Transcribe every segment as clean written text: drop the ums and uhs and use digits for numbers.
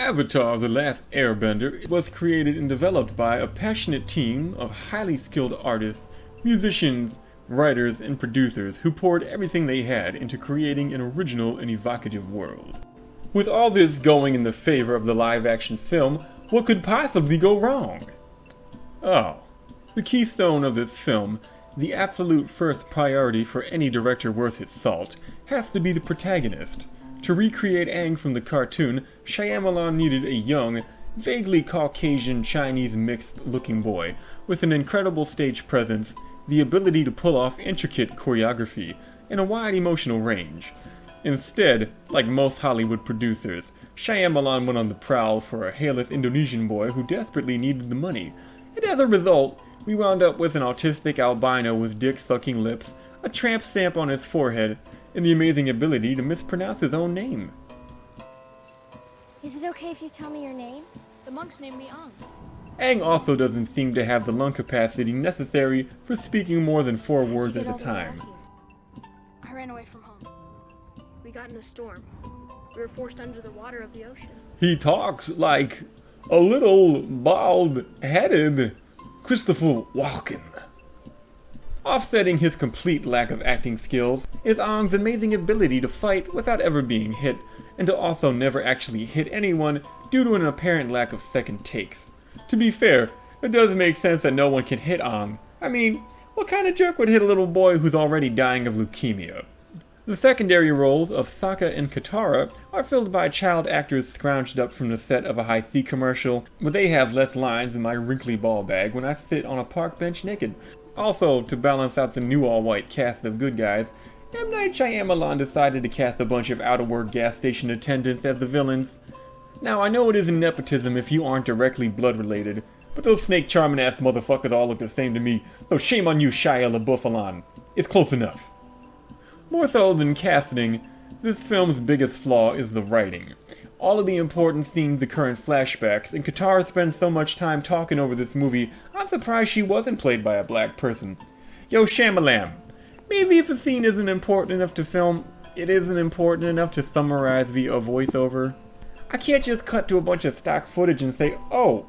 Avatar: The Last Airblunder was created and developed by a passionate team of highly skilled artists, musicians, writers, and producers who poured everything they had into creating an original and evocative world. With all this going in the favor of the live-action film, what could possibly go wrong? Oh, the keystone of this film, the absolute first priority for any director worth his salt, has to be the protagonist. To recreate Aang from the cartoon, Shyamalan needed a young, vaguely Caucasian Chinese mixed-looking boy with an incredible stage presence, the ability to pull off intricate choreography, and a wide emotional range. Instead, like most Hollywood producers, Shyamalan went on the prowl for a hairless Indonesian boy who desperately needed the money, and as a result, we wound up with an autistic albino with dick-sucking lips, a tramp stamp on his forehead, and the amazing ability to mispronounce his own name. Is it okay if you tell me your name? The monks named me Ang. Aang also doesn't seem to have the lung capacity necessary for speaking more than 4 words at a time. I ran away from home. We got in a storm. We were forced under the water of the ocean. He talks like a little bald-headed Christopher Walken. Offsetting his complete lack of acting skills is Aang's amazing ability to fight without ever being hit, and to also never actually hit anyone due to an apparent lack of second takes. To be fair, it does make sense that no one can hit Aang. I mean, what kind of jerk would hit a little boy who's already dying of leukemia? The secondary roles of Sokka and Katara are filled by child actors scrounged up from the set of a high-C commercial, but they have less lines than my wrinkly ball bag when I sit on a park bench naked. Also, to balance out the new all-white cast of good guys, M. Night Shyamalan decided to cast a bunch of out-of-work gas station attendants as the villains. Now, I know it isn't nepotism if you aren't directly blood-related, but those snake-charming-ass motherfuckers all look the same to me, so shame on you, Shia LaBeouf. It's close enough. More so than casting, this film's biggest flaw is the writing. All of the important scenes occur in flashbacks, and Katara spends so much time talking over this movie, I'm surprised she wasn't played by a black person. Yo, Shyamalan, maybe if a scene isn't important enough to film, it isn't important enough to summarize via a voiceover. I can't just cut to a bunch of stock footage and say, oh,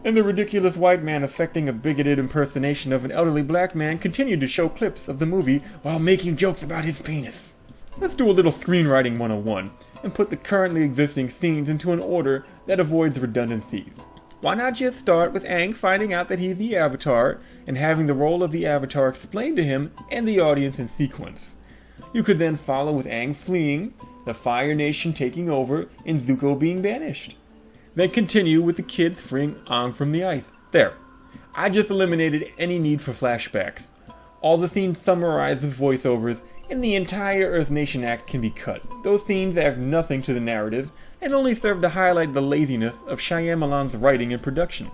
and the ridiculous white man affecting a bigoted impersonation of an elderly black man continued to show clips of the movie while making jokes about his penis. Let's do a little screenwriting 101 and put the currently existing scenes into an order that avoids redundancies. Why not just start with Aang finding out that he's the Avatar and having the role of the Avatar explained to him and the audience in sequence? You could then follow with Aang fleeing, the Fire Nation taking over, and Zuko being banished. Then continue with the kids freeing Aang from the ice. There. I just eliminated any need for flashbacks. All the scenes summarized with voiceovers, and the entire Earth Nation act can be cut. Those scenes add nothing to the narrative, and only serve to highlight the laziness of Shyamalan's writing and production.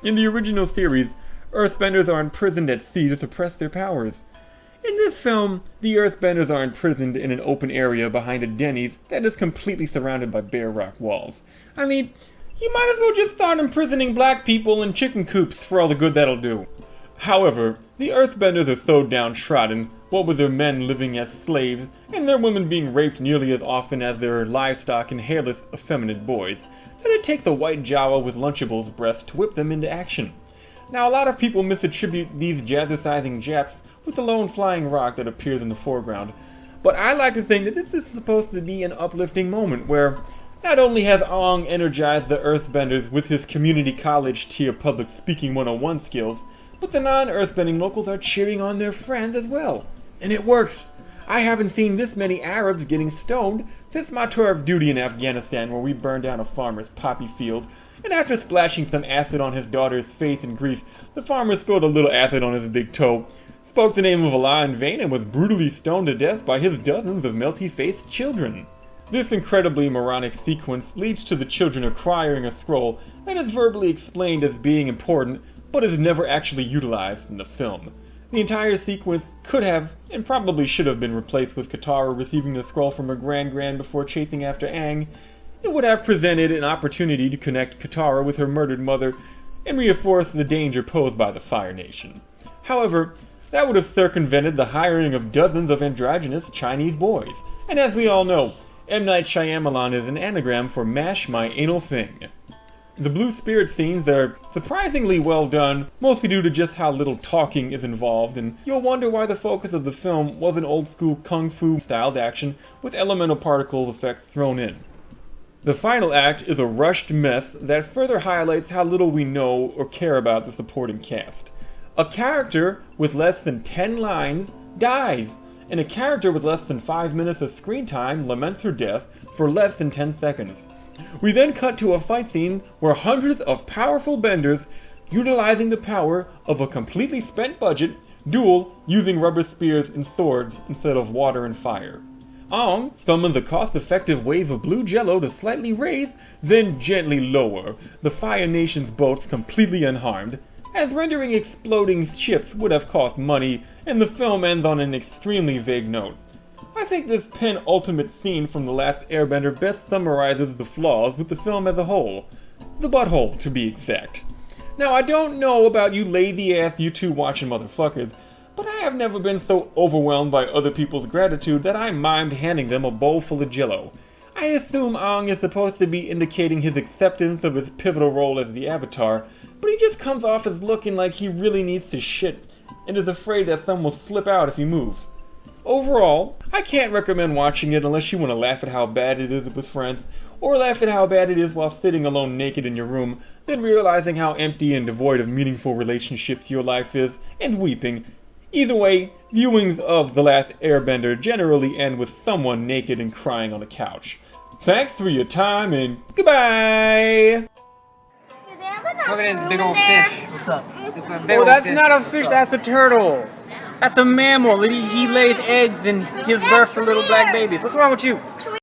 In the original series, Earthbenders are imprisoned at sea to suppress their powers. In this film, the Earthbenders are imprisoned in an open area behind a Denny's that is completely surrounded by bare rock walls. I mean, you might as well just start imprisoning black people in chicken coops for all the good that'll do. However, the Earthbenders are so downtrodden, what with their men living as slaves, and their women being raped nearly as often as their livestock and hairless, effeminate boys, that it takes a white Jawa with Lunchable's breath to whip them into action. Now, a lot of people misattribute these jazzercising Japs with the lone flying rock that appears in the foreground, but I like to think that this is supposed to be an uplifting moment where not only has Aang energized the Earthbenders with his community college tier public speaking 101 skills, but the non-Earthbending locals are cheering on their friends as well. And it works! I haven't seen this many Arabs getting stoned since my tour of duty in Afghanistan, where we burned down a farmer's poppy field, and after splashing some acid on his daughter's face in Greece, the farmer spilled a little acid on his big toe, spoke the name of Allah in vain, and was brutally stoned to death by his dozens of melty-faced children. This incredibly moronic sequence leads to the children acquiring a scroll that is verbally explained as being important, but is never actually utilized in the film. The entire sequence could have, and probably should have been replaced with Katara receiving the scroll from her grand before chasing after Aang. It would have presented an opportunity to connect Katara with her murdered mother and reinforce the danger posed by the Fire Nation. However, that would have circumvented the hiring of dozens of androgynous Chinese boys, and as we all know, M. Night Shyamalan is an anagram for mash my anal thing. The blue spirit scenes are surprisingly well done, mostly due to just how little talking is involved, and you'll wonder why the focus of the film wasn't old school kung fu styled action with elemental particle effects thrown in. The final act is a rushed mess that further highlights how little we know or care about the supporting cast. A character with less than 10 lines dies, and a character with less than 5 minutes of screen time laments her death for less than 10 seconds. We then cut to a fight scene where hundreds of powerful benders, utilizing the power of a completely spent budget, duel using rubber spears and swords instead of water and fire. Ong summons a cost-effective wave of blue jello to slightly raise, then gently lower the Fire Nation's boats completely unharmed, as rendering exploding ships would have cost money, and the film ends on an extremely vague note. I think this penultimate scene from The Last Airbender best summarizes the flaws with the film as a whole. The butthole, to be exact. Now, I don't know about you lazy-ass YouTube watching motherfuckers, but I have never been so overwhelmed by other people's gratitude that I mimed handing them a bowl full of jello. I assume Ong is supposed to be indicating his acceptance of his pivotal role as the Avatar, but he just comes off as looking like he really needs to shit, and is afraid that some will slip out if he moves. Overall, I can't recommend watching it unless you want to laugh at how bad it is with friends, or laugh at how bad it is while sitting alone naked in your room, then realizing how empty and devoid of meaningful relationships your life is, and weeping. Either way, viewings of The Last Airbender generally end with someone naked and crying on a couch. Thanks for your time, and goodbye! Look at this big old fish. What's up? Oh, that's not a fish, that's a turtle. That's a mammal. He lays eggs and gives birth to little black babies. What's wrong with you?